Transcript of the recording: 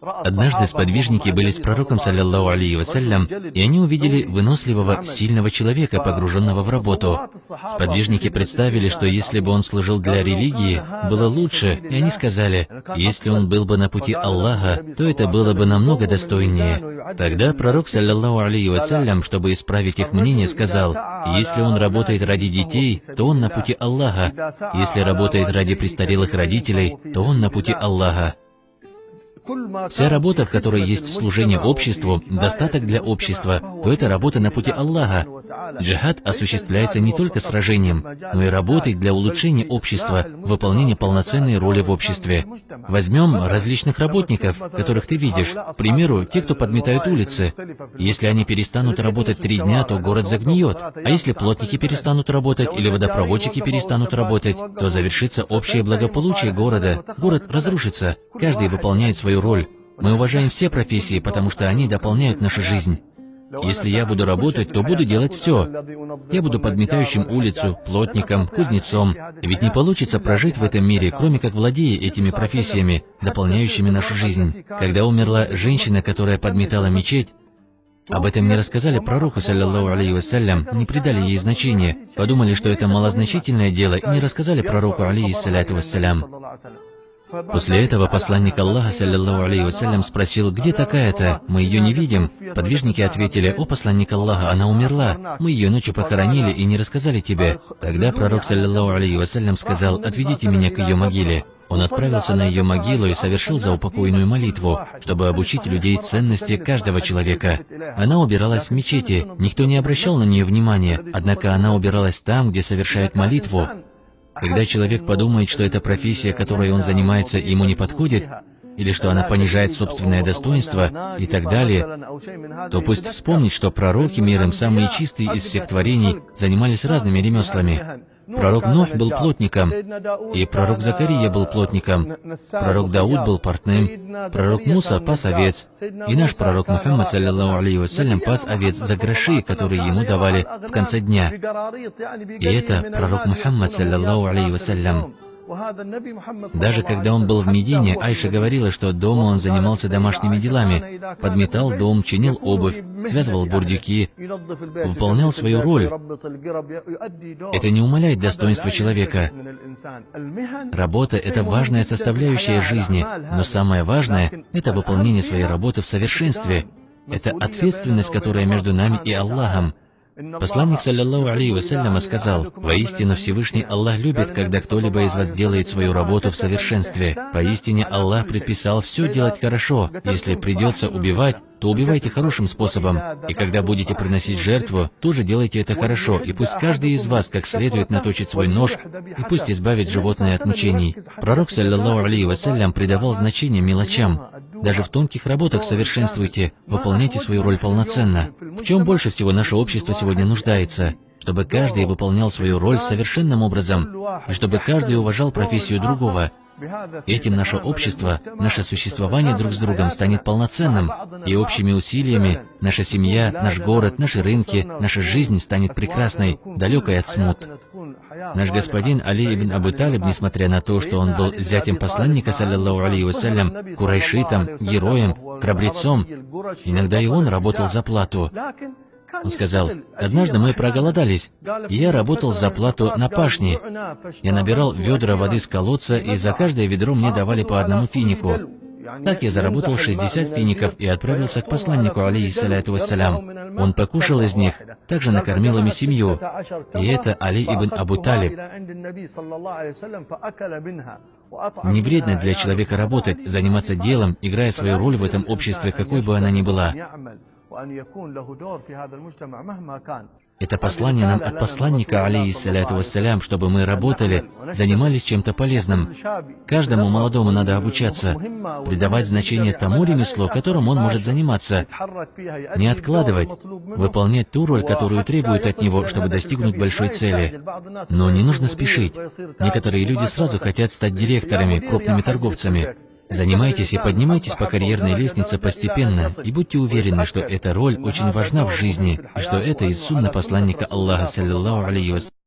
Однажды сподвижники были с пророком, саллаллаху алейхи вассалям, и они увидели выносливого, сильного человека, погруженного в работу. Сподвижники представили, что если бы он служил для религии, было лучше, и они сказали, если он был бы на пути Аллаха, то это было бы намного достойнее. Тогда пророк, саллаллаху алейхи вассалям, чтобы исправить их мнение, сказал, если он работает ради детей, то он на пути Аллаха, если работает ради престарелых родителей, то он на пути Аллаха. Вся работа, в которой есть служение обществу, достаток для общества, то это работа на пути Аллаха. Джихад осуществляется не только сражением, но и работой для улучшения общества, выполнения полноценной роли в обществе. Возьмем различных работников, которых ты видишь. К примеру, те, кто подметают улицы. Если они перестанут работать 3 дня, то город загниет. А если плотники перестанут работать или водопроводчики перестанут работать, то завершится общее благополучие города. Город разрушится. Каждый выполняет свою роль. Мы уважаем все профессии, потому что они дополняют нашу жизнь. Если я буду работать, то буду делать все. Я буду подметающим улицу, плотником, кузнецом. Ведь не получится прожить в этом мире, кроме как владея этими профессиями, дополняющими нашу жизнь. Когда умерла женщина, которая подметала мечеть, об этом не рассказали пророку, саллаллаху алейхи вассалям, не придали ей значения, подумали, что это малозначительное дело, и не рассказали пророку, алейхиссаляту вассалям. После этого посланник Аллаха, саллаллаху алейхи вассалям, спросил, где такая-то? Мы ее не видим. Подвижники ответили, о посланник Аллаха, она умерла. Мы ее ночью похоронили и не рассказали тебе. Тогда пророк, саллаллаху алейхи вассалям, сказал, отведите меня к ее могиле. Он отправился на ее могилу и совершил заупокойную молитву, чтобы обучить людей ценности каждого человека. Она убиралась в мечети, никто не обращал на нее внимания, однако она убиралась там, где совершают молитву. Когда человек подумает, что эта профессия, которой он занимается, ему не подходит, или что она понижает собственное достоинство и так далее, то пусть вспомнит, что пророки, мир им, самые чистые из всех творений, занимались разными ремеслами. Пророк Нух был плотником, и пророк Закария был плотником, пророк Дауд был портным, пророк Муса пас овец, и наш пророк Мухаммад, саллаллаху алейхи вассалям, пас овец за гроши, которые ему давали в конце дня. И это пророк Мухаммад, саллаллаху алейхи вассалям. Даже когда он был в Медине, Айша говорила, что дома он занимался домашними делами, подметал дом, чинил обувь, связывал бурдюки, выполнял свою роль. Это не умаляет достоинства человека. Работа – это важная составляющая жизни, но самое важное – это выполнение своей работы в совершенстве. Это ответственность, которая между нами и Аллахом. Посланник, саллаллаху алейхи вассалям, сказал, «Воистину Всевышний Аллах любит, когда кто-либо из вас делает свою работу в совершенстве. Поистине Аллах предписал все делать хорошо. Если придется убивать, то убивайте хорошим способом. И когда будете приносить жертву, тоже делайте это хорошо. И пусть каждый из вас как следует наточит свой нож, и пусть избавит животное от мучений». Пророк, саллаллаху алейхи вассалям, придавал значение мелочам. Даже в тонких работах совершенствуйте, выполняйте свою роль полноценно. В чем больше всего наше общество сегодня нуждается? Чтобы каждый выполнял свою роль совершенным образом, и чтобы каждый уважал профессию другого. Этим наше общество, наше существование друг с другом станет полноценным, и общими усилиями наша семья, наш город, наши рынки, наша жизнь станет прекрасной, далекой от смут. Наш господин Али ибн Абу Талиб, несмотря на то, что он был зятем посланника, саллаллаху алейхи вассалям, курайшитом, героем, храбрецом, иногда и он работал за плату. Он сказал, однажды мы проголодались, и я работал за плату на пашне. Я набирал ведра воды с колодца, и за каждое ведро мне давали по 1 финику. Так я заработал 60 фиников и отправился к посланнику, алейхиссаляту вассалям. Он покушал из них, также накормил ими семью. И это Али ибн Абу Талиб. Не вредно для человека работать, заниматься делом, играя свою роль в этом обществе, какой бы она ни была. Это послание нам от посланника, алейхиссаляту вассалям, чтобы мы работали, занимались чем-то полезным. Каждому молодому надо обучаться, придавать значение тому ремеслу, которым он может заниматься, не откладывать, выполнять ту роль, которую требуют от него, чтобы достигнуть большой цели. Но не нужно спешить. Некоторые люди сразу хотят стать директорами, крупными торговцами. Занимайтесь и поднимайтесь по карьерной лестнице постепенно, и будьте уверены, что эта роль очень важна в жизни, и что это из сунны посланника Аллаха, саллаллаху алейхи вассалям.